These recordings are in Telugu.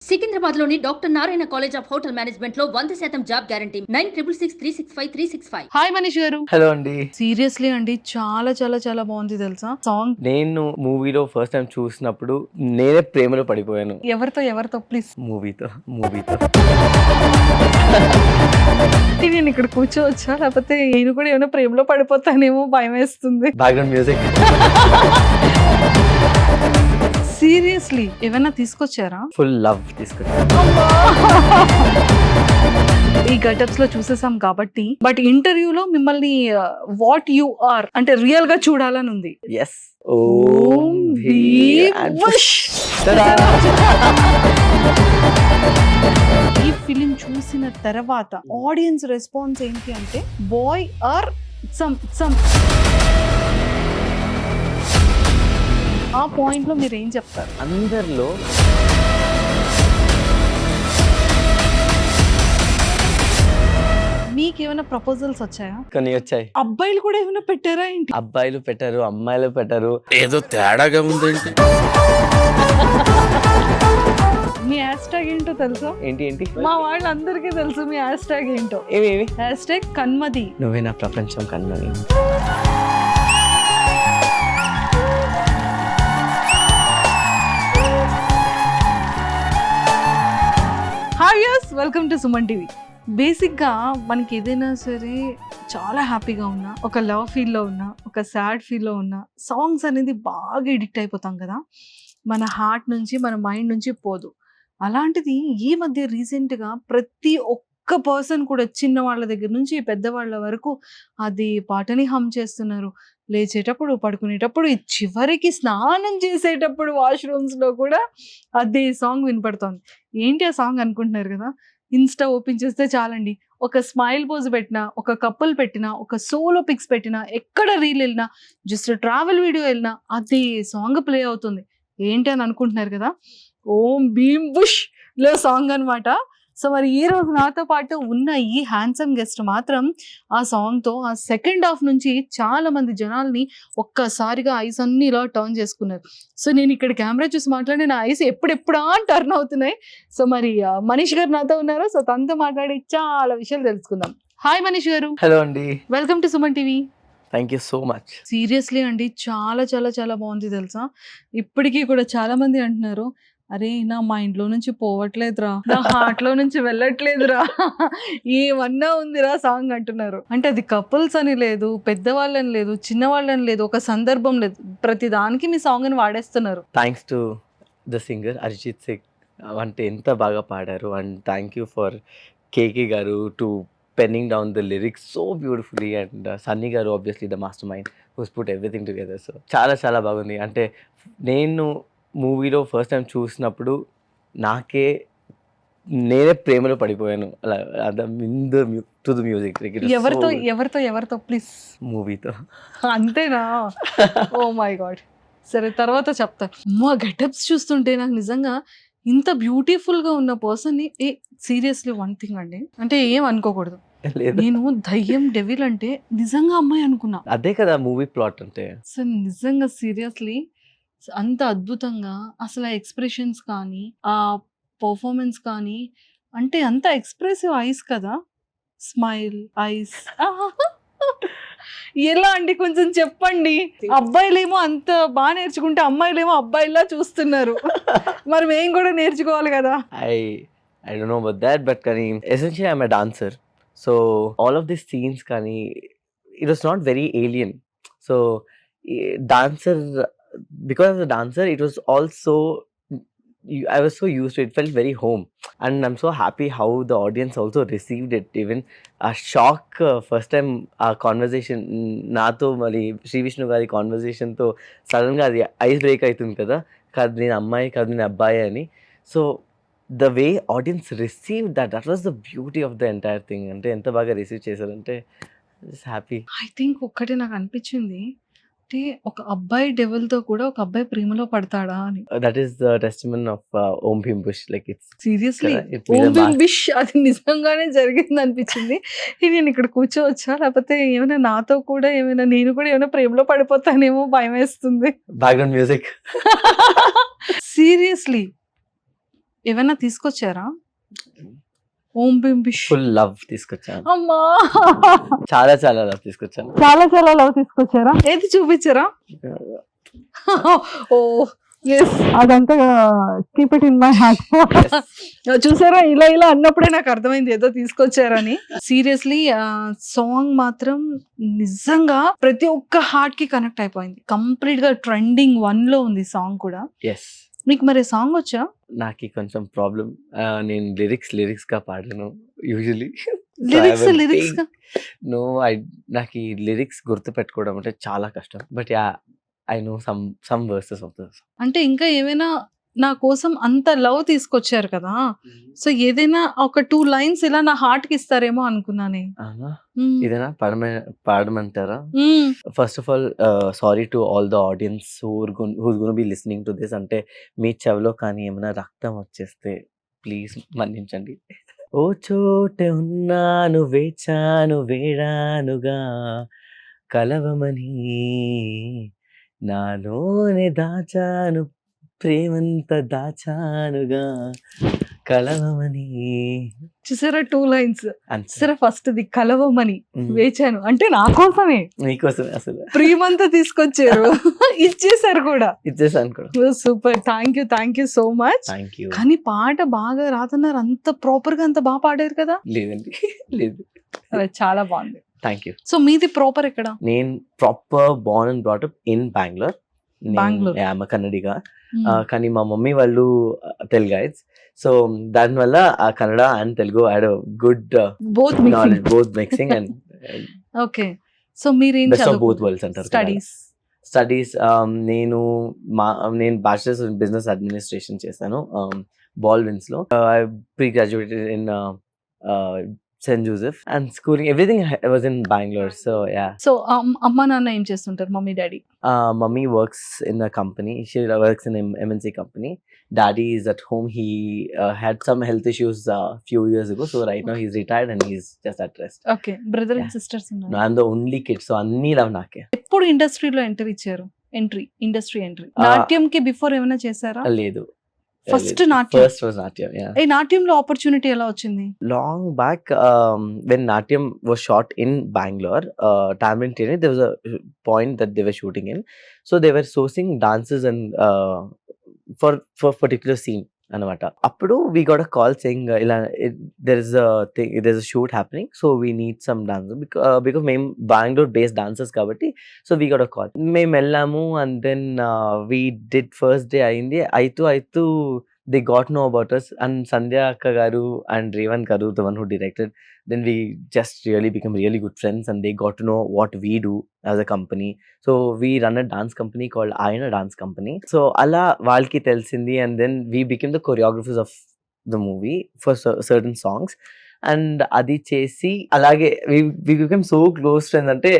సికింద్రాబాద్లోని doctor Narayana college of hotel management లో 100% జాబ్ గ్యారంటీ 966365 హాయ్ మనీష్ గారు. హలో అండి. సీరియస్లీ అండి, చాలా చాలా చాలా బాగుంది తెలుసా సాంగ్. నేను మూవీలో ఫస్ట్ టైం చూసినప్పుడు నేనే ప్రేమలో పడిపోయాను. ఎవరితో ప్లీజ్. మూవీతో నేను ఇక్కడ కూర్చోవచ్చా, లేకపోతే నేను కూడా ఏమైనా ప్రేమలో పడిపోతానేమో భయం వేస్తుంది. Background music. సీరియస్లీ ఏమైనా తీసుకొచ్చారా? ఫుల్ లవ్ తీసుకొచ్చాను. ఈ గెటప్స్ లో చూసేసాం కాబట్టి, బట్ ఇంటర్వ్యూలో మిమ్మల్ని వాట్ యు ఆర్ అంటే రియల్ గా చూడాలని ఉంది. ఎస్. ఓం భీమ్ బుష్. తడా! ఈ ఫిలిం చూసిన తర్వాత ఆడియన్స్ రెస్పాన్స్ ఏంటి అంటే బాయ్ ఆర్ సమ్ ఆ పాయింట్ లో మీరు ఏం చెప్తారు? అందరిలో మీకు ఏమైనా ప్రపోజల్స్ వచ్చాయా? కొన్ని వచ్చాయి. అబ్బాయిలు కూడా ఏమైనా పెట్టారా ఏంటి? అబ్బాయిలు పెట్టారు, అమ్మాయిలు పెట్టారు. ఏదో తేడాగా ఉందేంటి? మీ హ్యాష్ ట్యాగ్ ఏంటో తెలుసా? ఏంటి మా వాళ్ళందరికీ తెలుసు మీ హ్యాష్ ట్యాగ్ ఏంటో. ఏవి హ్యాష్ ట్యాగ్ కన్మది. నువ్వే నా ప్రపంచం కన్నని. Hi yes, welcome to Suman TV. బేసిక్గా మనకి ఏదైనా సరే చాలా హ్యాపీగా ఉన్నా, ఒక లవ్ ఫీల్లో ఉన్నా, ఒక సాడ్ ఫీల్లో ఉన్నా, సాంగ్స్ అనేది బాగా ఎడిక్ట్ అయిపోతాం కదా, మన హార్ట్ నుంచి మన మైండ్ నుంచి పోదు. అలాంటిది ఈ మధ్య రీసెంట్గా ప్రతి ఒక్క పర్సన్ కూడా చిన్న వాళ్ళ దగ్గర నుంచి పెద్దవాళ్ళ వరకు అది పాటని హమ్ చేస్తున్నారు. లేచేటప్పుడు, పడుకునేటప్పుడు, చివరికి స్నానం చేసేటప్పుడు వాష్రూమ్స్లో కూడా అదే సాంగ్ వినపడుతోంది. ఏంటి ఆ సాంగ్ అనుకుంటున్నారు కదా? ఇన్స్టా ఓపెన్ చేస్తే చాలండి, ఒక స్మైల్ పోజ్ పెట్టినా, ఒక కప్పుల్ పెట్టినా, ఒక సోలో పిక్స్ పెట్టినా, ఎక్కడ రీల్ వెళ్ళినా, జస్ట్ ట్రావెల్ వీడియో వెళ్ళినా అదే సాంగ్ ప్లే అవుతుంది. ఏంటి అని అనుకుంటున్నారు కదా? ఓం భీమ్ బుష్ లో సాంగ్ అనమాట. సో మరి ఈ రోజు నాతో పాటు ఉన్న ఈ హ్యాండ్సమ్ గెస్ట్ మాత్రం ఆ సాంగ్తో ఆ సెకండ్ హాఫ్ నుంచి చాలా మంది జనాల్ని ఒక్కసారిగా ఐస్ అన్ని ఇలా టర్న్ చేసుకున్నారు. సో నేను ఇక్కడ కెమెరా చూసి మాట్లాడి నా ఐస్ ఎప్పుడెప్పుడా టర్న్ అవుతున్నాయి. సో మరి మనీష్ గారు నాతో ఉన్నారు. సో తనతో మాట్లాడి చాలా విషయాలు తెలుసుకుందాం. హాయ్ మనీష్ గారు. హలో అండి. Welcome to Suman TV. Thank you so much. Seriously అండి, చాలా చాలా చాలా బాగుంది తెలుసా. ఇప్పటికీ కూడా చాలా మంది అంటున్నారు, అరే నా మైండ్లో నుంచి పోవట్లేదురా, నా హార్ట్లో నుంచి వెళ్ళట్లేదురా, ఏమన్నా ఉందిరా సాంగ్ అంటున్నారు. అంటే అది కపుల్స్ అని లేదు, పెద్దవాళ్ళని లేదు, చిన్నవాళ్ళని లేదు, ఒక సందర్భం లేదు, ప్రతి దానికి మీ సాంగ్ అని వాడేస్తున్నారు. Thanks to the singer Arijit Singh. అంటే ఎంత బాగా పాడారు. And thank you for KK గారు to penning down the lyrics so beautifully. And Sunny గారు obviously the master mind who's put everything together. So చాలా చాలా బాగుంది. అంటే నేను మూవీలో ఫస్ట్ టైం చూసినప్పుడు నేనే ప్రేమలో పడిపోయాను. అలా టు ద మ్యూజిక్. ఎవరితో ప్లీజ్. మూవీతో. అంతేనా? Oh my god. సరే తర్వాత చెప్తా. మా గెటప్స్ చూస్తుంటే నాకు నిజంగా ఇంత బ్యూటిఫుల్గా ఉన్న పర్సన్ని సీరియస్లీ వన్ థింగ్ అండి, అంటే ఏం అనుకోకూడదు, నేను దయ్యం డెవిల్ అంటే నిజంగా అమ్మాయి అనుకున్నా. అదే కదా మూవీ ప్లాట్ అంటే. సో నిజంగా సీరియస్లీ అంత అద్భుతంగా అసలు ఆ ఎక్స్ప్రెషన్స్ కానీ, ఆ పర్ఫార్మెన్స్ కానీ, అంటే అంత ఎక్స్ప్రెసివ్ ఐస్ కదా, స్మైల్ ఐస్. ఎలా అండి కొంచెం చెప్పండి. అబ్బాయిలేమో అంత బాగా నేర్చుకుంటే అమ్మాయిలేమో అబ్బాయిలా చూస్తున్నారు. మరి మేము కూడా నేర్చుకోవాలి కదా. I don't know about that, but కానీ essentially I'm a dancer. So all of these scenes కానీ it was not very alien. So dancer, because as a dancer it was also I was so used to it, felt very home, and I'm so happy how the audience also received it. Even a shock first time our conversation నాతో మరి శ్రీ విష్ణు గారి కాన్వర్జేషన్ తో సడన్ గా అది ఐస్ బ్రేక్ అవుతుంది కదా, కాదు నేను అమ్మాయి కాదు నేను అబ్బాయి అని. So the way audience received that was the beauty of the entire thing. అంటే ఎంత బాగా రిసీవ్ చేశారంటే just happy. ఐ థింక్ ఒక్కటే నాకు అనిపించింది, అంటే ఒక అబ్బాయి డెవల్తో కూడా ఒక అబ్బాయి ప్రేమలో పడతాడా అని. That is the testament of Om Bhim Bush. Like it's seriously it made a mark. బిష్ అది నిజంగానే జరిగింది అనిపించింది. నేను ఇక్కడ కూర్చోవచ్చా, లేకపోతే ఏమైనా నాతో కూడా ఏమైనా నేను కూడా ఏమైనా ప్రేమలో పడిపోతానేమో భయం వేస్తుంది. Background music. సీరియస్లీ ఏమైనా తీసుకొచ్చారా? ఓం బింబిష్ ఫుల్ లవ్ తీసుకొచ్చాను, అమ్మా చాలా చాలా లవ్ తీసుకొచ్చాను. చాలా చాలా లవ్ తీసుకొచ్చారా? ఏది చూపించారా? ఓ ఎస్, అదంతా keep it in my heart. చూసారా, ఇలా ఇలా అన్నప్పుడే నాకు అర్థమైంది ఏదో తీసుకొచ్చారని. సీరియస్లీ సాంగ్ మాత్రం నిజంగా ప్రతి ఒక్క హార్ట్ కి కనెక్ట్ అయిపోయింది. కంప్లీట్ గా ట్రెండింగ్ 1 లో ఉంది సాంగ్ కూడా. ఎస్, మీకు మరి సాంగ్ వచ్చా? నాకు కొంచెం ప్రాబ్లం, నేను లిరిక్స్ గా పాడను యూజువలీ. లిరిక్స్ నో, నాకు ఈ లిరిక్స్ గుర్తు పెట్టుకోవడం అంటే చాలా కష్టం. But yeah, I know some versus of this. అంటే ఇంకా ఏమైనా నా కోసం అంత లవ్ తీసుకొచ్చారు కదా, సో ఏదైనా ఒక 2 లైన్స్ ఇలా నా హార్ట్ కి ఇస్తారేమో అనుకున్నానే. ఇదేనా పాడమంటారా? First of all, sorry to all the audience who's gonna be listening to this. అంటే మీ చెవిలో కానీ ఏమైనా రక్తం వచ్చేస్తే ప్లీజ్ మన్నించండి. ఓ చోటే ఉన్నాను, వేచాను, వేడానుగా కలవమని, నాలోనే దాచాను, ప్రేమంత దాచానుగా కలవమని. చూసారా 2 లైన్స్? అంతే. సరే, ఫస్ట్ ది కలవమని వేచాను అంటే నా కోసమే, మీకోసమే అసలు ప్రేమంతా తీసుకొచ్చారు, ఇచ్చేసారు కూడా. ఇచ్చేసాను కూడా. Super, thank you so much. Thank you. కానీ పాట బాగా రాతున్నారు, అంత ప్రాపర్ గా అంత బాగా పాడారు కదా. లేదండి, లేదు. అదే, చాలా బాగుంది. Thank you. సో మీది ప్రాపర్ ఎక్కడ? నేను proper Born and brought up in Bengaluru. Bangalore. Kannadiga, కానీ మా మమ్మీ వాళ్ళు తెలుగైట్స్. సో దానివల్ల ఆ Kannada and Telugu had good both knowledge, both mixing and okay. So మీరు ఏం బెస్ట్ ఆఫ్ బోత్ వరల్డ్స్ అంటారు. స్టడీస్ నేను బ్యాచిలర్స్ ఇన్ బిజినెస్ అడ్మినిస్ట్రేషన్ చేశాను బాల్విన్స్ లో. I pre graduated in Saint Joseph and schooling everything was in Bengaluru. So yeah. So అమ్మ నాన్న ఏం చేస్తుంటారు? Mummy daddy? Mummy works in a company. She works in an MNC company. Daddy is at home. He had some health issues few years ago. So right now he's retired and he's just at rest. Okay. Brother and Yeah. Sisters No, ఉన్నారు? I'm the only kid. So anni love nake. ఎప్పుడు ఇండస్ట్రీలో ఎంట్రీ ఇచ్చారు? ఇండస్ట్రీ ఎంట్రీ నాట్యం కి బిఫోర్ ఏమైనా చేశారా? Ledu. First నాట్యం. First was Natyam, yeah. ఈ నాట్యంలో ఆపర్చునిటీ ఎలా వచ్చింది? Long back, when Natyam was shot in Bangalore, Tamil Training, there was a point that they were shooting in. So they were sourcing dancers and for particular scene. అనమాట. అప్పుడు we got a call saying ఇలా there's a shoot happening, so we need some dancers because మేము బెంగళూరు బేస్డ్ డాన్సర్స్ కాబట్టి, so we got a call. మేము వెళ్ళాము and then we did first day అయింది. అయితూ they got know about us and Sandhya akka garu and Revan garu, the one who directed, then we just really become really good friends and they got to know what we do as a company. So we run a dance company called Ayana Dance Company. So ala valki telsindi and then we became the choreographers of the movie for certain songs. And adi chesi alage we became so close friends ante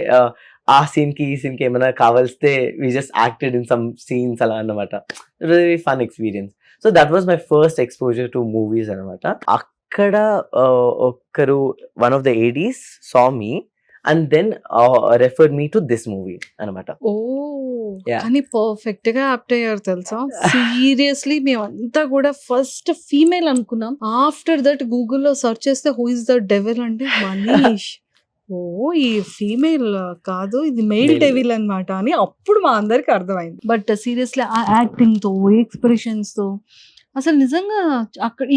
ఆ సీన్ కి ఈ సీన్ కి ఏమైనా కావాల్స్తే we just acted in some scenes అలా అన్నమాట. Very fun experience. So that was my first exposure to movies అనమాట. అక్కడ ఒక్కరు one of the ADs saw me and then referred me to this movie అనమాట. ఓ, Yeah. కానీ పర్ఫెక్ట్ గా యాప్ట్ అయ్యారు తెలుసా. సీరియస్లీ మేమంతా కూడా ఫస్ట్ ఫీమేల్ అనుకున్నాం. ఆఫ్టర్ దట్ గూగుల్లో సెర్చ్ చేస్తే హూ ఇస్ ద డెవిల్ అంటే మనీష్. ఓ, ఈ ఫీమేల్ కాదు, ఇది మెయిల్ Male. డెవిల్ అన్నమాట అని అప్పుడు మా అందరికి అర్థమైంది. బట్ సీరియస్లీ ఆ యాక్టింగ్ తో, ఎక్స్ప్రెషన్స్ తో అసలు నిజంగా అక్కడ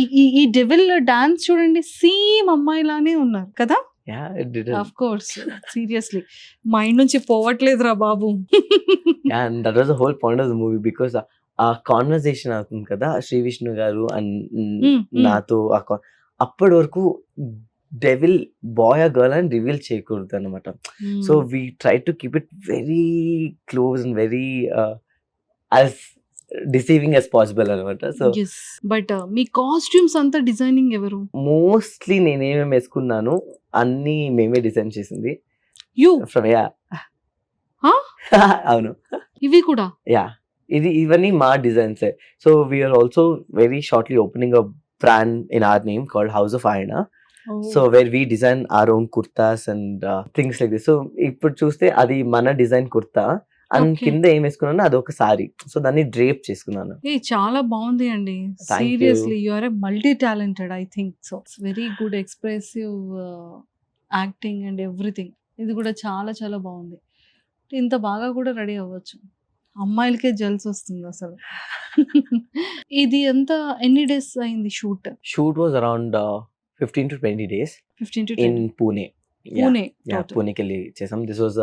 ఈ డెవిల్ డాన్స్ చూడండి, సేమ్ అమ్మాయిలానే ఉన్నారు కదా. Yeah, it did. Of course, seriously mind నుంచి పోవట్లేదురా బాబు. Yeah, and that was the whole point of the movie because ఆ కాన్వర్సేషన్ అవుతుంది కదా శ్రీ విష్ణు గారు అండ్ నాతో. అప్పటి వరకు డెవిల్ బాయ్ ఆ గర్ల్ అని రివీల్ చేయకూడదు అనమాట. So we try to keep it very close and very as deceiving as possible అనమాట. సో బట్ మీ కాస్ట్యూమ్స్ అంతా డిజైనింగ్ ఎవరు? మోస్ట్లీ నేనేమేమి వేసుకున్నాను అన్ని మేమే డిజైన్ చేసింది. You from yeah. Huh? అవును. ఇవి కూడా? యా, ఇవన్నీ మా designs. So we're also very shortly opening a brand in our name called house of ఆయనా. So where we design our own kurtas and things like this. So ఇప్పుడు చూస్తే అది మన డిజైన్ కుర్తా అండ్ ఓకే. కింద ఏం వేసుకున్నాను అదొక సారీ. సో దాన్ని డ్రేప్ చేసుకున్నాను. చాలా బాగుంది అండి. Thank you. Seriously you are a multi talented I think so. It's very good expressive acting and everything. ఇది కూడా చాలా చాలా బాగుంది. ఇంత బాగా కూడా రెడీ అవ్వచ్చు. అమ్మాయిలకే జల్సొస్తుంది అసలు. ఇది అంతా ఎన్ని డేస్ అయింది shoot? Shoot was around 15 to 20 days 15-20 in Pune. Pune yeah total. పూణేకెళ్ళి చేసాం. This was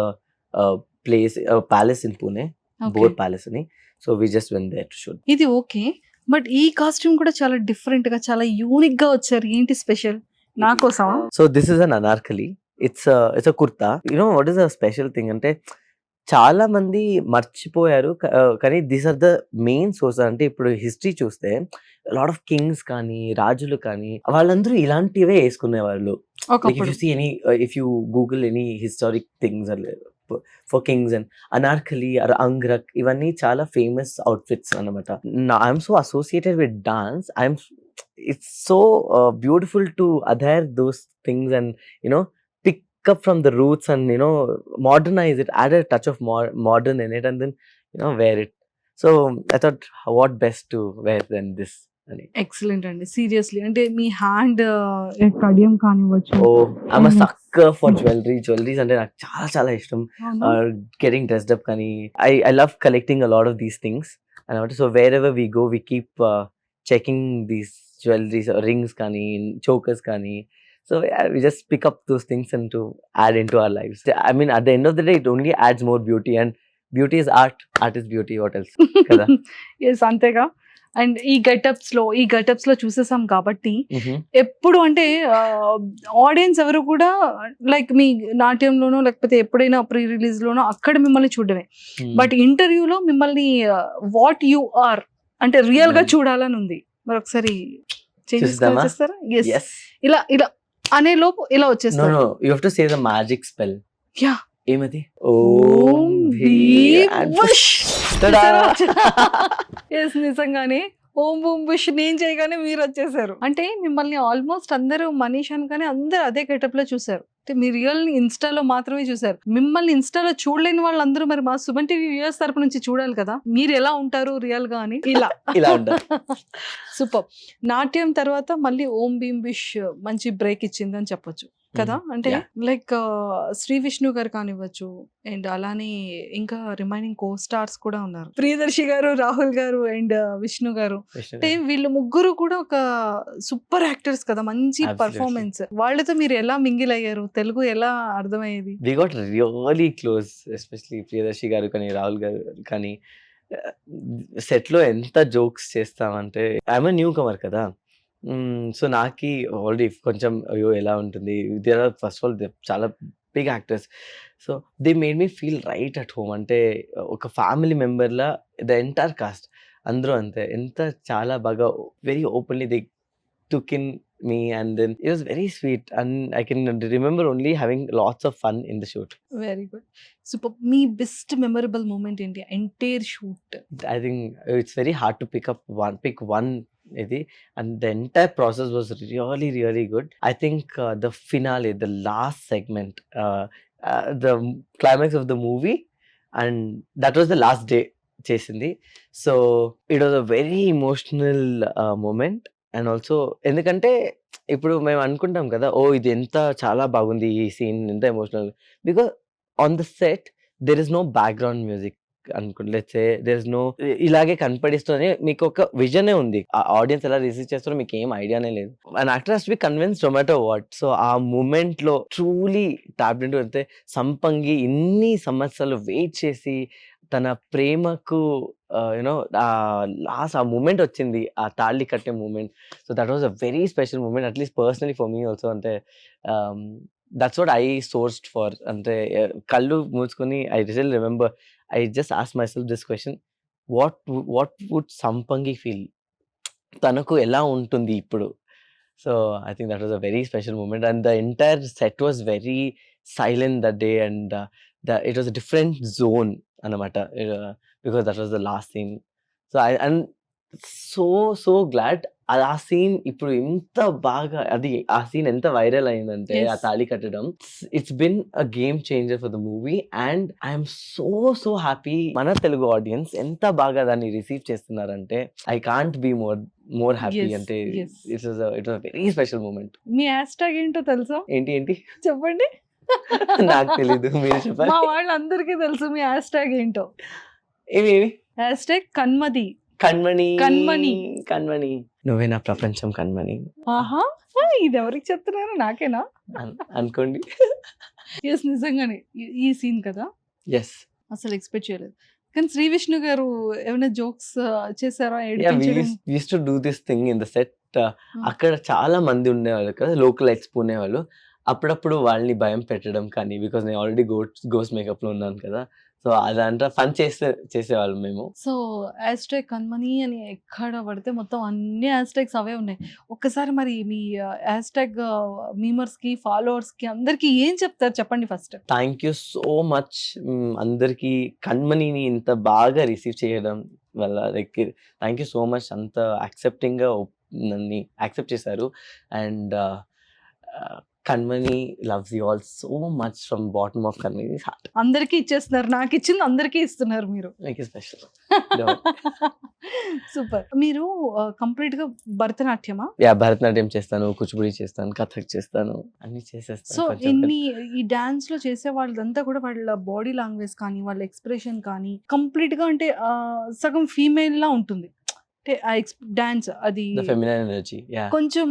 place palace in Pune, okay. Bhor palace అని. So we just went there to shoot. ఇది ఓకే. బట్ ఈ కాస్ట్యూమ్ కూడా చాలా డిఫరెంట్‌గా చాలా యూనిక్‌గా వచ్చారు. ఏంటి స్పెషల్? నా కోసమా? So this is an anarkali. It's a kurta. You know what is the special thing అంటే చాలా మంది మర్చిపోయారు. కానీ these are the main source. అంటే ఇప్పుడు హిస్టరీ చూస్తే లాట్ ఆఫ్ కింగ్స్ కానీ, రాజులు కానీ వాళ్ళందరూ ఇలాంటివే వేసుకునేవాళ్ళు. Like if ఒకప్పుడు. you see any, if you Google any historic things for kings and Anarkali or Angrak, ఇవన్నీ చాలా ఫేమస్ అవుట్ఫిట్స్ అన్నమాట. I'm so associated with dance. It's so beautiful to adore those things and you know pick up from the roots and you know modernize it, add a touch of modern in it and then wear it. So I thought what best to wear than this అని. ఎక్సలెంట్ అండి. సీరియస్లీ అంటే మీ హ్యాండ్ కడియం కానివ్వచ్చు. Oh, I'm a Mhm. sucker for jewelry. Jewelries అంటే నాకు చాలా చాలా ఇష్టం. అవునా? Getting dressed up కానీ I love collecting a lot of these things అన్నమాట. So wherever we go we keep checking these jewelries, rings కానీ, chokers కానీ. So yeah, we just pick up those things and to add into our lives. I mean at the end of the day it only adds more beauty and beauty is art. Art is beauty. What else? కదా. ఎస్ అంతేగా. అండ్ ఈ గెటప్స్ లో చూసేసాం కాబట్టి Mhm. ఎప్పుడు అంటే ఆడియన్స్ ఎవరు కూడా లైక్ మీ నాట్యంలోనో లేకపోతే ఎప్పుడైనా ప్రీ రిలీజ్ లోనో అక్కడ మిమ్మల్ని చూడడమే. Hmm. బట్ ఇంటర్వ్యూలో మిమ్మల్ని వాట్ యు ఆర్ అంటే రియల్ గా Hmm. చూడాలని ఉంది. మరి ఒకసారి చూద్దామా? చేస్తారా? ఎస్. Yes. ఇలా ఇలా అనే లోపు ఇలా No, వచ్చేస్తారు. no. You have to say the magic spell. Yeah. ఏమది? ఓం భీం and వుష్. Ta-da! ఎస్ నిజంగానే ఓం బూమ్ బుష్ నేను చేయగానే మీరు వచ్చేసారు. అంటే మిమ్మల్ని ఆల్మోస్ట్ అందరూ మనీష్ అనగానే అందరూ అదే గెటప్ లో చూసారు. అంటే మీ రియల్ ఇన్స్టాలో మాత్రమే చూసారు. మిమ్మల్ని ఇన్స్టాలో చూడలేని వాళ్ళందరూ మరి మా సుమన్ టీవీ వ్యూయర్స్ తరపు నుంచి చూడాలి కదా మీరు ఎలా ఉంటారు రియల్ గా అని. ఇలా ఇలా ఉంటారు. సూపర్. నాట్యం తర్వాత మళ్ళీ ఓం భీమ్ బిష్ మంచి బ్రేక్ ఇచ్చింది అని చెప్పొచ్చు కదా. అంటే Yeah. లైక్ శ్రీ విష్ణు గారు కానివ్వచ్చు అండ్ అలానే ఇంకా రిమైనింగ్ కో స్టార్స్ కూడా ఉన్నారు. ప్రియదర్శి గారు, రాహుల్ గారు అండ్ విష్ణు గారు. అంటే వీళ్ళు ముగ్గురు కూడా ఒక సూపర్ యాక్టర్స్ కదా. మంచి Absolutely. పర్ఫార్మెన్స్. వాళ్ళతో మీరు ఎలా మింగిల్ అయ్యారు? తెలుగు ఎలా అర్థమయ్యేది? We got really close, especially Priyadarshi గారు కానీ, రాహుల్ గారు కానీ. సెట్ లో ఎంత జోక్స్ చేస్తామంటే ఐఎమ్ న్యూ కమర్ కదా. సో నాకి ఆల్రెడీ కొంచెం అయ్యో ఎలా ఉంటుంది. There are first of all చాలా big actors. So they made me feel right at home. అంటే ఒక ఫ్యామిలీ మెంబర్లా ద ఎంటైర్ కాస్ట్ అందరూ అంతే. ఎంత చాలా బాగా very openly they took in me and then it was very sweet and I can remember only having lots of fun in the shoot. Very good. Super. మీ బెస్ట్ మెమరబుల్ మూమెంట్ ఏంటి entire shoot? I think it's very hard to pick one ఇది and the entire process was really good. I think the finale, the last segment, the climax of the movie and that was the last day చేసింది. So it was a very emotional moment and also ఎందుకంటే ఇప్పుడు మేము అనుకుంటాం కదా ఓ ఇది ఎంత చాలా బాగుంది ఈ సీన్ ఎంత emotional because on the set there is no background music అనుకుంటే let's say there is no ఇలాగే కనపడిస్తూనే మీకు ఒక విజనే ఉంది. ఆ ఆడియన్స్ ఎలా రిసీవ్ చేస్తారో మీకు ఏం ఐడియానే లేదు. And actor has to be convinced no matter what. So ఆ మూమెంట్ లో ట్రూలీ టాప్డ్ ఇంటూ అంటే సంపంగి ఇన్ని సంవత్సరాలు వెయిట్ చేసి తన ప్రేమకు యునో లాస్ట్ ఆ మూమెంట్ వచ్చింది, ఆ తాళి కట్టే moment. So that was a very special moment at least personally for me also. అంటే that's what I sourced for. అంటే కళ్ళు మూసుకొని ఐ రిజల్ remember I just ask myself this question, what would Sampangi feel, తనకు ఎలా ఉంటుంది ఇప్పుడు. So I think that was a very special moment and the entire set was very silent that day and it was a different zone anamata because that was the last scene. So I'm so glad అది ఆ సీన్ ఇప్పుడు ఎంత బాగా ఆ సీన్ ఎంత వైరల్ అయిందంటే ఆ Yes. తాళి కట్టడం, it's been a game changer for the movie and I'm so happy మన తెలుగు ఆడియన్స్ ఎంత బాగా దాన్ని రిసీవ్ చేస్తున్నారంటే I can't be more happy. Yes, అంటే yes. It was very special moment. మీ హ్యాష్ ట్యాగ్ ఏంటో తెలుసా? ఏంటి చెప్పండి. నాకు తెలీదు, మీరు చెప్పాలి. మా వాళ్ళందరికీ తెలుసు మీ హ్యాష్ ట్యాగ్ ఏంటో. ఏవి హ్యాష్ ట్యాగ్ కన్మది. కణ్మణి కణ్మణి. కణ్మణి నువ్వే నా ప్రపంచం కణ్మణి ఆహా, ఇది ఎవరికి చెప్తున్నారు? నాకేనా? అనుకోండి. ఎస్, నిజంగానే ఈ సీన్ కదా, ఎస్, అసలు ఎక్స్పెక్ట్ చేయలేదు. కానీ శ్రీ విష్ణు గారు ఏమైనా జోక్స్ చేశారా? we ఏడిపించడం? used to do this thing in the set. అక్కడ చాలా మంది ఉండేవాళ్ళు కదా, లోకల్ ఎక్స్పో ఉండేవాళ్ళు. అప్పుడప్పుడు వాళ్ళని భయం పెట్టడం కానీ, బికాస్ నేను ఆల్రెడీ గోస్ట్ మేకప్ లో ఉన్నాను కదా, సో అదంతా ఫన్ చేసేవాళ్ళు మేము. సో హ్యాష్ ట్యాగ్ కన్మని అని ఎక్కడ పడితే మొత్తం అన్ని హ్యాష్ ట్యాగ్స్ అవే ఉన్నాయి. ఒక్కసారి మరి మీ హ్యాష్ ట్యాగ్ మీమర్స్ కి, ఫాలోవర్స్ కి అందరికి ఏం చెప్తారు చెప్పండి first. Thank you so much అందరికి కణ్మణిని ఇంత బాగా రిసీవ్ చేయడం వల్ల. Like thank you so much, అంత యాక్సెప్టింగ్ గా నన్ను యాక్సెప్ట్ చేశారు. And Kanmani loves you all so much from bottom of Kanmani's heart. అందరికీ ఇచ్చేస్తున్నారు, నాకు ఇచ్చింది అందరికీ ఇస్తున్నారు మీరు. Make it special. సూపర్. మీరు కంప్లీట్ గా భరతనాట్యమా? యా, భరతనాట్యం చేస్తాను, కూచిపూడి చేస్తాను, కథక్ చేస్తాను, అన్ని సో చేసేస్తాను. ఇన్ని ఈ డాన్స్ లో చేసే వాళ్ళంతా కూడా వాళ్ళ బాడీ లాంగ్వేజ్ కానీ, వాళ్ళ ఎక్స్ప్రెషన్ కానీ కంప్లీట్ గా అంటే సగం ఫీమేల్ లా ఉంటుంది. అంటే ఆ డాన్స్ అది ఫెమినైన్ ఎనర్జీ. యా, కొంచెం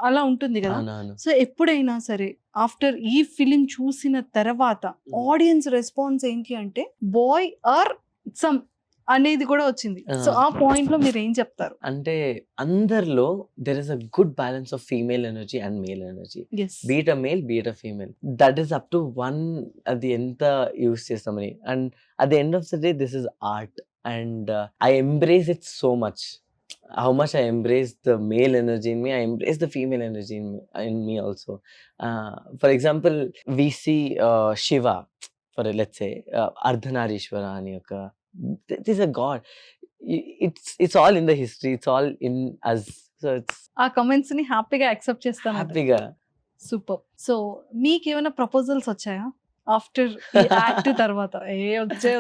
అలా ఉంటుంది కదా. అవునవును. సో ఎప్పుడైనా సరే ఆఫ్టర్ ఈ ఫిలిం చూసిన తర్వాత ఆడియన్స్ రెస్పాన్స్ ఏంటి అంటే బాయ్ ఆర్ సమ్ అనేది కూడా వచ్చింది. సో ఆ పాయింట్ లో మీరు ఏం చెప్తారు? అంటే అందరిలో there is a good balance of female energy and male energy. Yes, beat a male, beat a female, that is up to one. అది ఎంత యూస్ చేస్తామని. And at the end of the day this is art and I embrace it so much. How much I embrace the male energy in me, I embrace the female energy in me also. For example, we see Shiva, for let's say Ardhanarishwara ani oka, this is a god. It's all in the history, it's all in us, so it's ఆ కమెంట్స్ ని హ్యాపీగా యాక్సెప్ట్ చేస్తాను. happy ga. సూపర్. సో మీకు ఏమైనా ప్రపోజల్స్ వచ్చాయా ఆఫ్టర్ యాక్ట్ తర్వాత? వచ్చే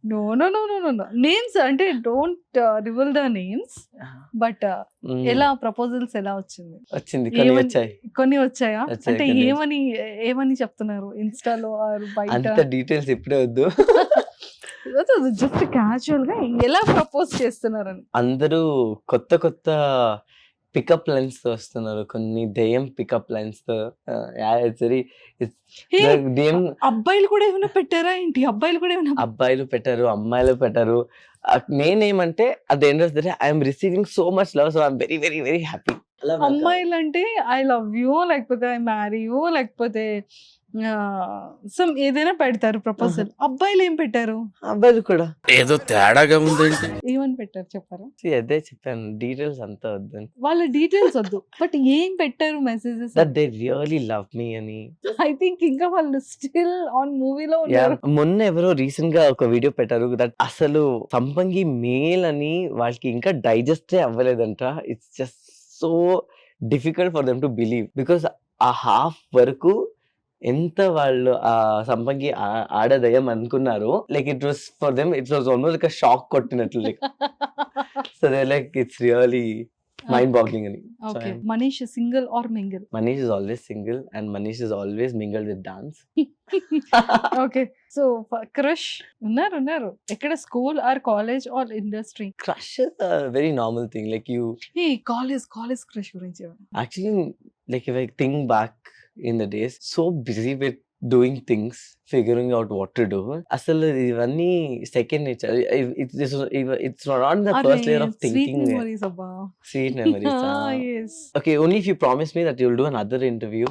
no no no no no names అంటే don't reveal the names, but ఎలా ప్రపోజల్స్ ఎలా వచ్చింది? వచ్చింది, కొన్ని ఏమని- వచ్చాయి. కొన్ని వచ్చాయా? వచ్చాయి, అంటే కొన్ని ఏమని చెప్తున్నారు ఇన్స్టాలో ఆర్ బయట? అంత డీటెయిల్స్ ఇప్పుడే వద్దు. జస్ట్ క్యాజువల్ గా ఎలా ప్రపోజ్ చేస్తున్నారని. అందరూ కొత్త పికప్ లైన్స్ తో వస్తున్నారు, కొన్ని దెయ్యం పికప్ లైన్స్ తో. Hey, దెయ్యం అబ్బాయిలు కూడా ఏమైనా పెట్టారా ఏంటి? అబ్బాయిలు కూడా ఏమైనా? అబ్బాయిలు పెట్టారు, అమ్మాయిలు పెట్టారు. నేనేమంటే at the end of the day I'm receiving so much love, so I'm very very very happy. అమ్మాయిలు అంటే ఐ లవ్ యూ, లేకపోతే ఐ మ్యారీ యూ, లేకపోతే సమ్ ఏదైనా పెడతారు ప్రపోజల్. అబ్బాయిలు ఏం పెట్టారు? అబ్బాయిలు కూడా ఏదో తేడాగా ఉందేంటి? ఏమని పెట్టారు చెప్పారా? అదే చెప్పాను, డీటెయిల్స్ అంతా వద్దని. వాళ్ళ డీటెయిల్స్ వద్దు, బట్ ఏం పెట్టారు messages? That they really love me అని. ఐ థింక్ ఇంకా వాళ్ళు స్టిల్ ఆన్ మూవీలో Yeah, ఉన్నారు. మొన్న ఎవరో రీసెంట్ గా ఒక వీడియో పెట్టారు దట్ అసలు సంపంగి మేల్ అని వాళ్ళకి ఇంకా డైజెస్టే అవ్వలేదంట. It's just so difficult for them to believe, because ఆ హాఫ్ వరకు ఎంత వాళ్ళు ఆ సంపంగి ఆడదయం అనుకున్నారు. Like it was for them, it was almost like shock కొట్టినట్లు. Like so they like it's really mind boggling అని. Okay, Manish single or mingle? Manish is always single and Manish is always mingled with dance. Okay, so crush ఉన్నారు ఎక్కడ? School or college or industry? Crush is a very normal thing. Like you college crush గురించి ఏమైనా? actually, like if I think back in the days, so busy with doing things, figuring out what to do. అసలు ఇవన్నీ second nature. It's not on the first layer of sweet thinking. Memories అబ్బా. Sweet memories. Yes. Okay, only if you promise me that you'll do another interview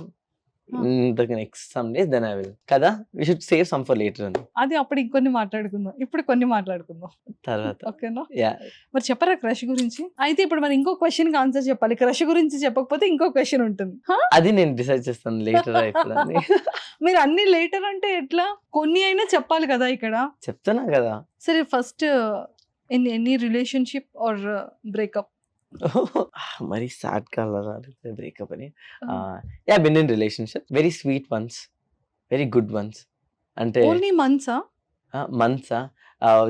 in the next some days, then I will. Kada, we should save some for later on. అది అప్పుడు ఇంకొన్ని మాట్లాడుకుందాం, ఇప్పుడు కొన్ని మాట్లాడుకుందాం. తర్వాత. ఓకేనా? Yeah. మరి చెప్పరా క్రష్ గురించి? అయితే ఇప్పుడు మరి ఇంకో క్వశ్చన్ కి ఆన్సర్ చెప్పాలి. క్రష్ గురించి చెప్పకపోతే ఇంకో క్వశ్చన్ ఉంటుంది. అది నేను డిసైడ్ చేస్తాను లేటర్ అయిపోయింది. మీరు అన్ని లేటర్ అంటే ఎట్లా? కొన్ని అయినా చెప్పాలి కదా ఇక్కడ. చెప్తున్నా కదా. సరే, first any relationship or breakup? మరి సాడ్ కాలరా బ్రేకప్ అని. Yeah been in relationship, very sweet ones, very good ones. అంటే ఓన్లీ మంత్సా? months.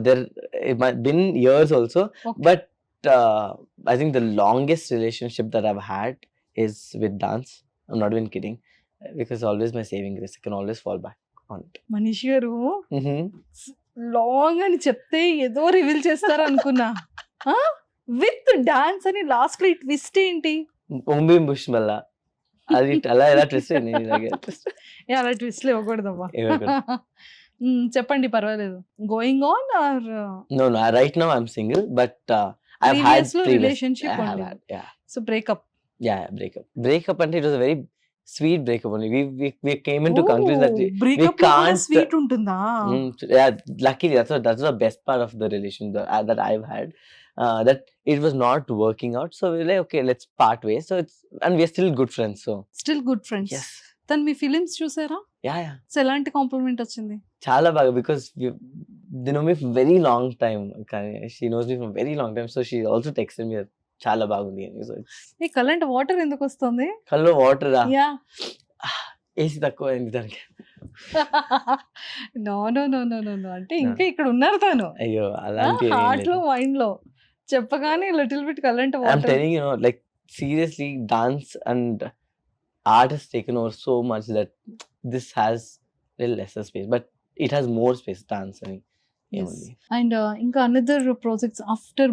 There it might been years also, Okay. but I think the longest relationship that I've had is with dance. I'm not even kidding, because always my saving grace. I can always fall back on it. Manish గారు Mm-hmm. లాంగ్ అని చెప్తే ఏదో రివీల్ చేస్తారు అనుకున్నా. విత్ డాన్స్ అని లాస్ట్ లో ట్విస్ట్ ఏంటి? Umbim Bushmalla. అది అలా ఎలా ట్విస్ట్ అయింది ఇలాగే twist. ఏ అలా ట్విస్ట్లు ఇవ్వకూడదమ్మా. ఇవ్వకూడదు. చెప్పండి పర్వాలేదు. Going on or No, right now I'm single, but I've had previous లో previous. రిలేషన్షిప్ I have ఉండేది. had, yeah. So breakup. Yeah, breakup and it was a very sweet breakup only. We came into conclusion that breakup can't- sweet ఉంటుందా? yeah, luckily that's the best part of the relation that I've had, that it was not working out, so we were like, okay, let's part ways. So and we're still good friends, so still good friends. yes, తను మీ ఫిలిమ్స్ చూసారా? yeah. సో ఎలాంటి కాంప్లిమెంట్ వచ్చింది? Chala baga, because they know me for very long time. She knows me for very long time, so she also texted me that chala bagundi ani. So ఈ కరెంట్ వాటర్ ఎందుకు వస్తుంది? kallo water yeah. ఏసీ తక్కువ అయింది దానికి. No no no no no no అంటే ఇంకా ఇక్కడ ఉన్నారు తను. అయ్యో అలాంటి హార్ట్ లో మైండ్ లో చెప్పగానే little bit current I'm water. telling you, like seriously, dance and art has taken over so much that this has little lesser space, but it has more space. Dance and ఏముంది. అండ్ ఇంకా అనదర్ ప్రాజెక్ట్స్ ఆఫ్టర్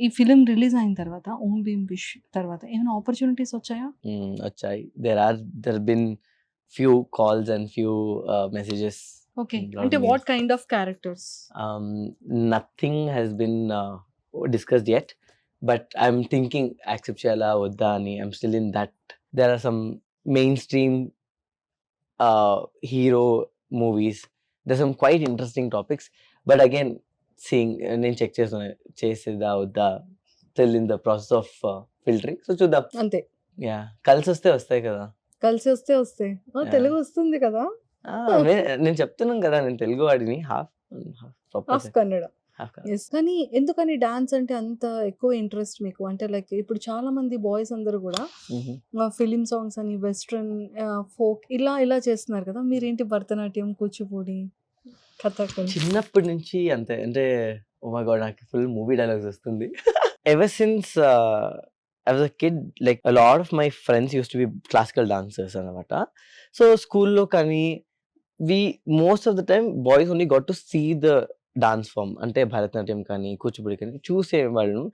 ఈ ఫిలిం రిలీజ్ అయిన తర్వాత ఓం భీమ్ బిష్ తర్వాత ఏమైనా ఆపర్చునిటీస్ వచ్చాయా? వచ్చాయి. there have been few calls and few messages. Okay, lot అంటే of what mails. Kind of characters? Nothing has been discussed yet, but I'm thinking accept chala vada ani. I'm still in that. There are some mainstream hero movies. There's some quite interesting topics, but again, seeing నేను చెక్ చేసేదా వద్దా, still in the process of filtering. So చూద్దాం. అంతే, యా కలిసి వస్తే వస్తాయి కదా. కలిసి వస్తే వస్తాయి. Yeah. తెలుగు వస్తుంది కదా, నేను చెప్తున్నాను కదా, నేను తెలుగు వాడిని హాఫ్ ఆఫ్ కన్నడ. ఎస్, కానీ ఎందుకని డాన్స్ అంటే అంత ఎక్కువ ఇంట్రెస్ట్ మీకు? అంటే లైక్ ఇప్పుడు చాలా మంది బాయ్స్ అందరూ కూడా ఫిలిం సాంగ్స్ అని వెస్ట్రన్ ఫోక్ ఇలా చేస్తున్నారు కదా, మీరేంటి భరతనాట్యం, కూచిపూడి, కథకళి? చిన్నప్పటి నుంచి అంతే. అంటే ఓ మై గాడ్, నాకు ఫుల్ మూవీ డైలాగ్స్ వస్తుంది. Ever since I was a kid, like a lot of my friends used to be classical dancers అనమాట. సో స్కూల్లో కానీ most of the time boys only got to see the dance form, అంటే భరతనాట్యం కానీ కూచిపూడి కానీ చూసేవాళ్ళం.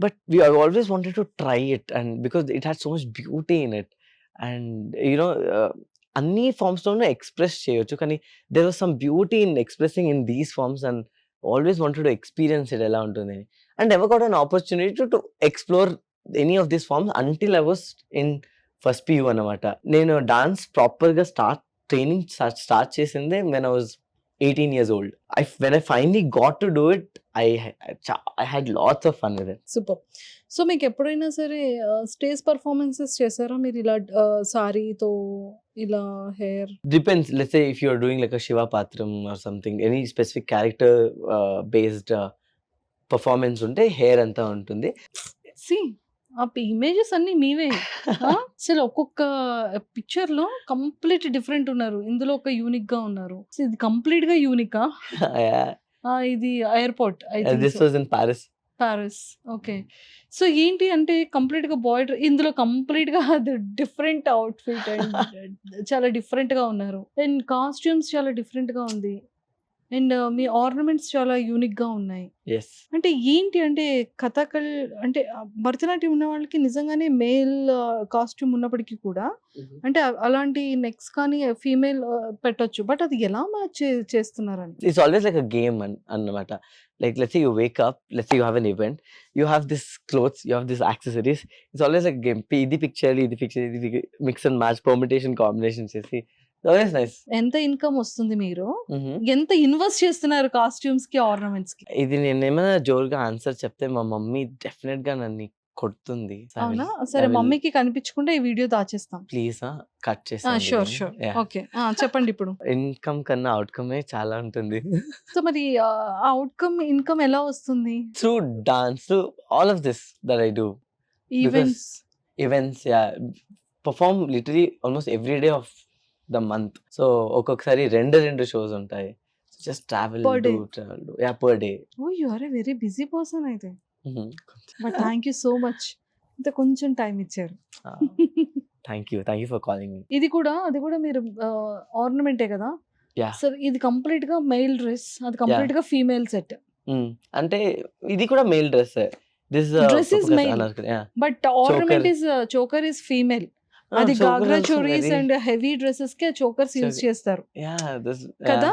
But we always wanted to try it, and because it had so much beauty in it, and అన్ని ఫార్మ్స్లోనూ ఎక్స్ప్రెస్ చేయొచ్చు, కానీ there was some beauty in expressing in these forms, and always wanted to experience it ఎలా ఉంటుంది అని. And never got an opportunity to explore any of these forms until I was in first PU అనమాట. నేను డాన్స్ ప్రాపర్గా ట్రైనింగ్ స్టార్ట్ చేసిందే when I was 18 years old. When I finally got to do it, I had lots of fun with it. Super. So మీకు ఎప్పుడైనా సరే స్టేజ్ పర్ఫార్మెన్సెస్ చేశారా మీరు? ఇలా సారీతో ఇలా hair Depends. Let's say if you're doing like a Shiva Patram or something, any specific character based performance ఉంటే హెయిర్ అంతా ఉంటుంది. సి ఆ ఇమేజెస్ అన్ని మీవే. అసలు ఒక్కొక్క పిక్చర్ లో కంప్లీట్ డిఫరెంట్ ఉన్నారు, ఇందులో ఒక యూనిక్ గా ఉన్నారు. ఇది కంప్లీట్ గా యూనికా? ఇది airport This was in Paris. Paris. Okay, so ఏంటి అంటే కంప్లీట్ గా బాయ్ ఇందులో కంప్లీట్ గా డిఫరెంట్ అవుట్ ఫిట్ అండ్ చాలా డిఫరెంట్ గా ఉన్నారు, అండ్ కాస్ట్యూమ్స్ చాలా డిఫరెంట్ గా ఉంది, అండ్ మీ ఆర్నమెంట్స్ చాలా యూనిక్ గా ఉన్నాయి. Yes. అంటే ఏంటి అంటే కథకళి అంటే భరతనాట్యం ఉన్న వాళ్ళకి నిజంగానే మేల్ కాస్ట్యూమ్ ఉన్నప్పటికీ కూడా అంటే అలాంటి నెక్స్ కానీ ఫీమేల్ పెట్టొచ్చు, బట్ అది ఎలా మ్యాచ్ చేస్తున్నారని? It's always like a game అన్నమాట. Like let's say you wake up, let's say you have an event, you have this clothes, you have this accessories. It's always like a game. ఇది picture, mix and match, permutation, combination చేసి. It's always nice. ఎంత ఇన్కమ్ వస్తుంది మీరు? ఎంత ఇన్వెస్ట్ చేస్తున్నారు కాస్ట్యూమ్స్ కి, ఆర్నమెంట్స్ కి? ఇది నేను ఏమైనా జోరుగా ఆన్సర్ చెప్తే మా మమ్మీ డెఫినెట్ గా నన్ను కొడుతుంది. అవునా? సరే మమ్మీకి కనిపించకుండా ఈ వీడియో దాచేస్తాం. ప్లీజ్ కట్ చేసేయండి షూర్ దీన్ని. షూర్. Yeah. ఓకే. చెప్పండి ఇప్పుడు. ఇన్‌కమ్ కన్నా ఔట్‌కమే చాలా ఉంటుంది. సో మరి అవుట్‌కమ్, ఇన్‌కమ్ ఎలా వస్తుంది? Through dance, through all of this that I do. Events. Events perform literally almost every day of the month. So ఒక్కొక్కసారి 2 షోస్ ఉంటాయి. Just travel Per day. Per day. Oh! You are a very busy person అయితే. But thank you so much. ఇంత కొంచెం టైం ఇచ్చారు. Thank you for calling me. అది కూడా మీరు ఆర్నమెంటే కదా? Yeah. సో ఇది కంప్లీట్‌గా మెయిల్ డ్రెస్, అది కంప్లీట్‌గా ఫీమేల్ సెట్. అంటే ఇది కూడా mail dress. This Dress is male. But ornament is choker is female. అది గాగ్రా చోరీస్ అండ్ హెవీ డ్రెసెస్ కి చోకర్స్ యూజ్ చేస్తారు కదా?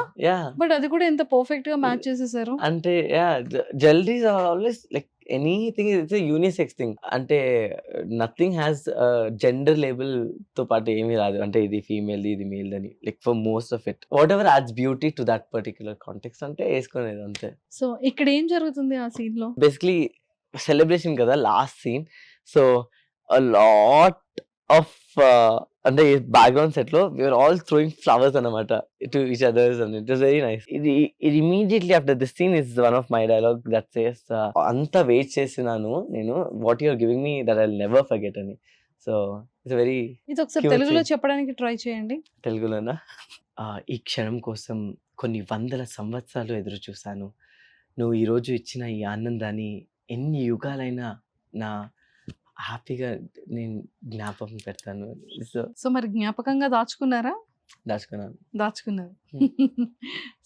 బట్ అది కూడా ఎంత పర్ఫెక్ట్ గా మ్యాచ్ చేసేసారు. అంటే jewelleries are always like anything it's a unisex thing. అంటే నథింగ్ హ్యాస్ జెండర్ లేబుల్ తో పాటు ఏమీ రాదు. అంటే ఇది ఫీమేల్ ఇది మేల్ అని. Like for most of it what ever ads beauty to that particular context అంటే వేసుకునేది అంతే. సో ఇక్కడ ఏం జరుగుతుంది ఆ సీన్ లో? బేసిక్లీ సెలబ్రేషన్ కదా last scene. So a lot of అంటే బ్యాక్గ్రౌండ్ సెట్ లో we were all throwing flowers అన్నమాట to each others and it was very nice. It immediately after this scene is one of my dialogue that says అంత వెయిట్ చేసినాను నేను what you are giving me that I'll never forget అని. సో it's a very ఇది ఒకసారి cute తెలుగులో scene. చెప్పడానికి ట్రై చేయండి. తెలుగులోనా? ఈ క్షణం కోసం కొన్ని వందల సంవత్సరాలు ఎదురు చూశాను. నువ్వు ఈరోజు ఇచ్చిన ఈ ఆనందాన్ని ఎన్ని యుగాలైనా నా హ్యాపీగా నేను జ్ఞాపకం పెడతాను. సో సో మరి జ్ఞాపకంగా దాచుకున్నారా? దాచుకున్నాను. దాచుకున్నారు.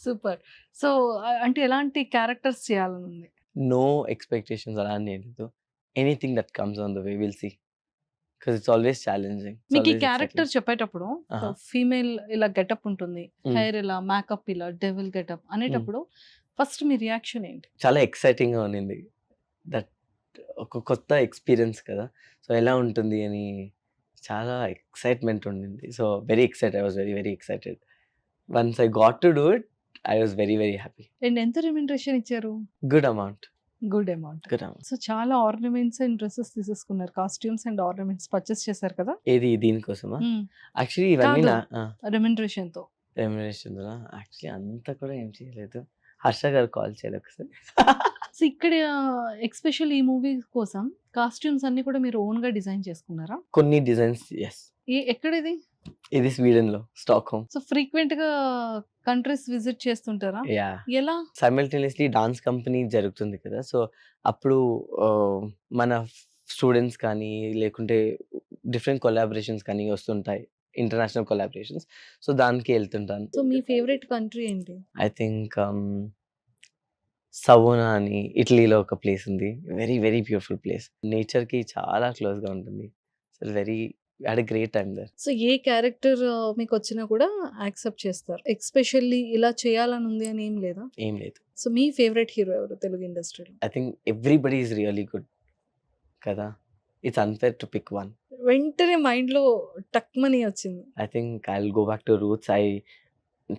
సూపర్. సో అంటే ఎలాంటి క్యారెక్టర్స్ చేయాలని ఉంది? నో ఎక్స్పెక్టేషన్స్ అలా అని లేదు. Anything that comes on the way will see because it's always challenging. మీకు ఈ క్యారెక్టర్ చెప్పేటప్పుడు ఫీమేల్ ఇలా గెటప్ ఉంటుంది, హెయిర్ ఇలా మేకప్ ఇలా డెవిల్ గెటప్ అనేటప్పుడు ఫస్ట్ మీ రియాక్షన్ ఏంటి? చాలా ఎక్సైటింగ్ గా ఉన్నింది. దట్ ఒక కొత్త ఎక్స్పీరియన్స్ కదా. సో ఎలా ఉంటుంది అని చాలా ఎక్సైట్మెంట్ ఉండింది. So very excited. I was very very excited. Once I got to do it I was very very happy. And ఎంత రెమ్యునరేషన్ ఇచ్చారు? Good amount. Good amount. So చాలా ఆర్నమెంట్స్ అండ్ డ్రెస్సెస్ తీసేసుకున్నారు, కాస్ట్యూమ్స్ అండ్ ఆర్నమెంట్స్ పర్చేస్ చేశారు కదా? ఏది దీనికోసమా? యాక్చువల్లీ ఇవన్నీ రెమ్యునరేషన్ తో. రెమ్యునరేషన్ యాక్చువల్లీ అంతా కూడా ఏం చేయలేదు. హర్ష గారు కాల్ చేయాలి ఒకసారి. సో ఇక్కడ ఎస్పెషల్ ఈ మూవీ కోసం కాస్ట్యూమ్స్ అన్ని కూడా మీరు ఓన్ గా డిజైన్ చేసుకున్నారా? కొన్ని డిజైన్స్ ఎస్. ఎక్కడ ఇది? ఇది స్వీడన్ లో స్టాక్హోమ్. సో ఫ్రీక్వెంట్ గా కంట్రీస్ విజిట్ చేస్తుంటారా? యా ఎలా? సైమల్టేనియస్లీ డాన్స్ కంపెనీ జరుగుతుంది కదా. సో అప్పుడు మన స్టూడెంట్స్ కానీ లేకుంటే డిఫరెంట్ కొలాబరేషన్స్ కానీ వస్తుంటాయి, ఇంటర్నేషనల్ కొలాబరేషన్స్. సో దానికి వెళ్తుంటాను. సో మీ ఫేవరెట్ కంట్రీ ఏంటి? ఐ థింక్ సవోనా అని ఇటలీలో ఒక ప్లేస్ ఉంది. Very very beautiful place. Nature కి చాలా క్లోజ్ గా ఉంటుంది. So very had a great time there. So ఏ క్యారెక్టర్ మీకు వచ్చినా కూడా యాక్సెప్ట్ చేస్తారు? ఎస్పెషల్లీ ఇలా చేయాలని ఉంది అని ఏం లేదా? ఏం లేదు. సో మీ ఫేవరెట్ హీరో ఎవరు తెలుగు ఇండస్ట్రీలో? I think everybody is really good కదా. It's unfair to pick one. వెంటనే మైండ్ లో టక్మని వచ్చింది. I think I will go back to roots.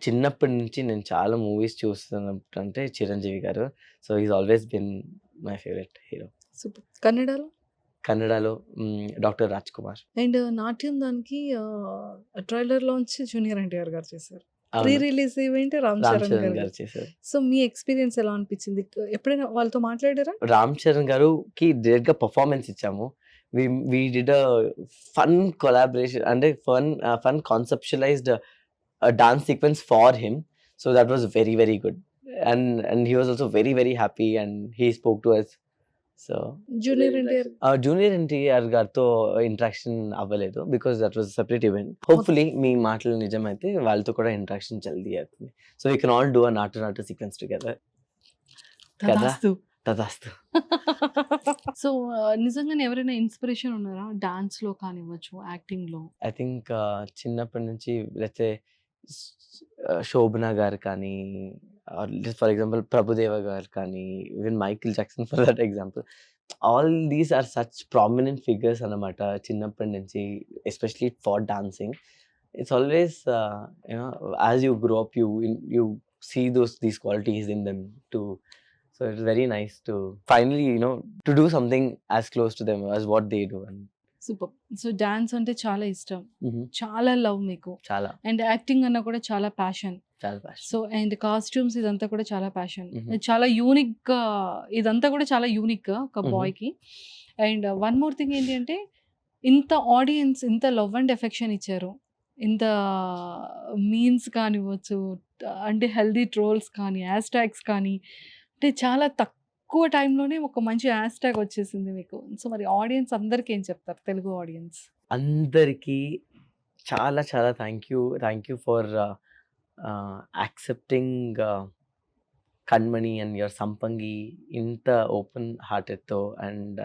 చిన్నప్పటి నుంచి నేను చాలా మూవీస్ చూస్తున్నప్పుడు అంటే చిరంజీవి గారు. So is always been my favourite hero. Super. కన్నడలో? కన్నడలో డాక్టర్ రాజ్ కుమార్. అండ్ నాట్యం దానికి ట్రైలర్ లాంచ్ జూనియర్ ఎన్టీఆర్ గారు చేశారు. అవును. Pre release event Ram Ram Charan Charan గారు. గారు చేశారు. సో మీ ఎక్స్పీరియన్స్ ఎలా అనిపించింది? ఎప్పుడైనా వాళ్ళతో మాట్లాడారా? రామ్ చరణ్ గారుకి డైరెక్ట్ గా పర్ఫార్మెన్స్ ఇచ్చాము. We did a fun collaboration అంటే fun conceptualized dance sequence for him. So that was very very good and he was also very very happy and he spoke to us. So junior NTR గారితో ఇంటరాక్షన్ అవ్వలేదు because that was separate event. Hopefully మీ మాటలు నిజమైతే వాళ్ళతో కూడా ఇంటరాక్షన్ జల్దీ అవుతుంది. So we can all do a నాటు సీక్వెన్స్ టుగెదర్ కదా. తదాస్తు. సో నిజంగానే ఎవరైనా ఇన్స్పిరేషన్ ఉన్నారా డాన్స్ లో కానివ్వచ్చు, యాక్టింగ్ లో? ఐ థింక్ చిన్నప్పటి నుంచి లేకపోతే శోభన గారు కానీ, ఫర్ ఎగ్జాంపుల్ ప్రభుదేవ గారు కానీ, even Michael Jackson for that example, all these are such prominent figures అన్నమాట చిన్నప్పటి నుంచి, especially for dancing. It's always as you grow up you see these qualities in them too. So So it's very nice to finally, to do something as close to them as what they do. And super. So dance అంటే చాలా ఇష్టం, Mhm. చాలా లవ్ మీకు, Chala, అండ్ యాక్టింగ్ అన్న కూడా చాలా passion. chala passion. So and costumes ఇదంతా కూడా చాలా ప్యాషన్. Mhm. చాలా యూనిక్, ఇదంతా కూడా చాలా యూనిక్ ఒక Mhm. బాయ్కి. అండ్ వన్ మోర్ థింగ్ ఏంటి అంటే, ఇంత ఆడియన్స్ ఇంత లవ్ అండ్ ఎఫెక్షన్ ఇచ్చారు, ఇంత మీన్స్ కానివ్వచ్చు, అంటే హెల్దీ ట్రోల్స్ కానీ హ్యాష్ ట్యాగ్స్ కానీ, అంటే చాలా తక్కువ టైంలోనే ఒక మంచి హ్యాష్ ట్యాగ్ వచ్చేసింది మీకు. సో మరి ఆడియన్స్ అందరికీ ఏం చెప్తారు, తెలుగు ఆడియన్స్? అందరికీ చాలా చాలా thank you for accepting Kanmani and your సంపంగి ఇంత ఓపెన్ హార్టెడ్తో. అండ్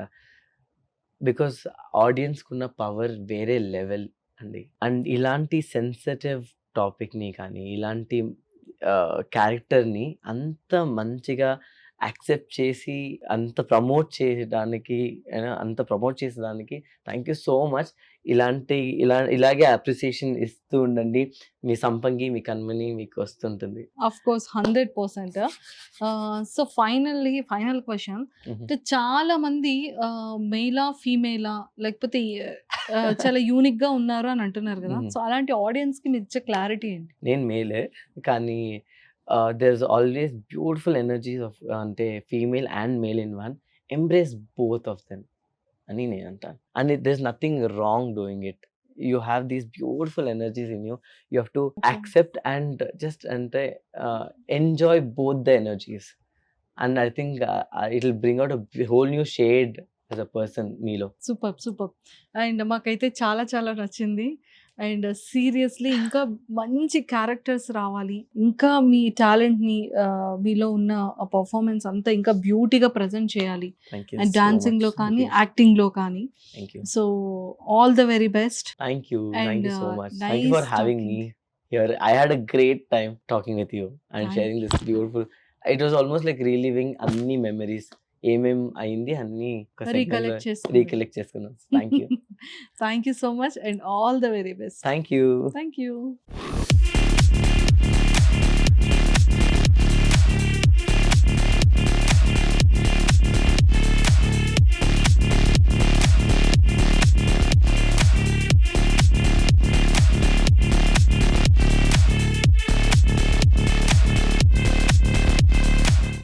బికాస్ ఆడియన్స్కున్న పవర్ వేరే లెవెల్ అండి. అండ్ ఇలాంటి సెన్సిటివ్ టాపిక్ని కానీ ఇలాంటి క్యారెక్టర్ని అంత మంచిగా యాక్సెప్ట్ చేసి అంత ప్రమోట్ చేసేదానికి థ్యాంక్ యూ సో మచ్. ఇలాగే అప్రిసియేషన్ ఇస్తూ ఉండండి. మీ సంపంగి, మీ కణ్మణి మీకు వస్తుంటుంది. Of course 100%. So final question, అంటే చాలా మంది మెయిలా ఫీమేలా లేకపోతే చాలా యూనిక్ గా ఉన్నారు అని అంటున్నారు కదా. Mhm. సో అలాంటి ఆడియన్స్ కి మీరు ఇచ్చే క్లారిటీ ఏంటి? నేను మేలే, కానీ there's always beautiful energies of అంటే female and male in one. Embrace both of them అని నేను అంటాను. And there's nothing wrong doing it. You have these beautiful energies in you. You have to accept and just అంటే enjoy both the energies. And I think it'll bring out a whole new shade as a person మీలో. సూపర్. అండ్ మాకైతే చాలా చాలా నచ్చింది. అండ్ సీరియస్లీ ఇంకా మంచి క్యారెక్టర్స్ రావాలి, ఇంకా మీ టాలెంట్ని, మీలో ఉన్న పర్ఫార్మెన్స్ అంతా ఇంకా బ్యూటీగా ప్రజెంట్ చేయాలి, Thank you and so డాన్సింగ్లో much, కానీ Nitish. యాక్టింగ్లో కానీ. Thank you. So all the very best. Thank you And, so much. Thank you for nice having talking. me here. I had a great time talking with you and Thank sharing this beautiful. It was almost like reliving అన్ని మెమరీస్, ఏమేం అయింది అన్ని రీకలెక్ట్ చేసుకుంటాం. రీకలెక్ట్ చేసుకున్నాం. Thank you. Thank you so much and all the very best. Thank you. Thank you.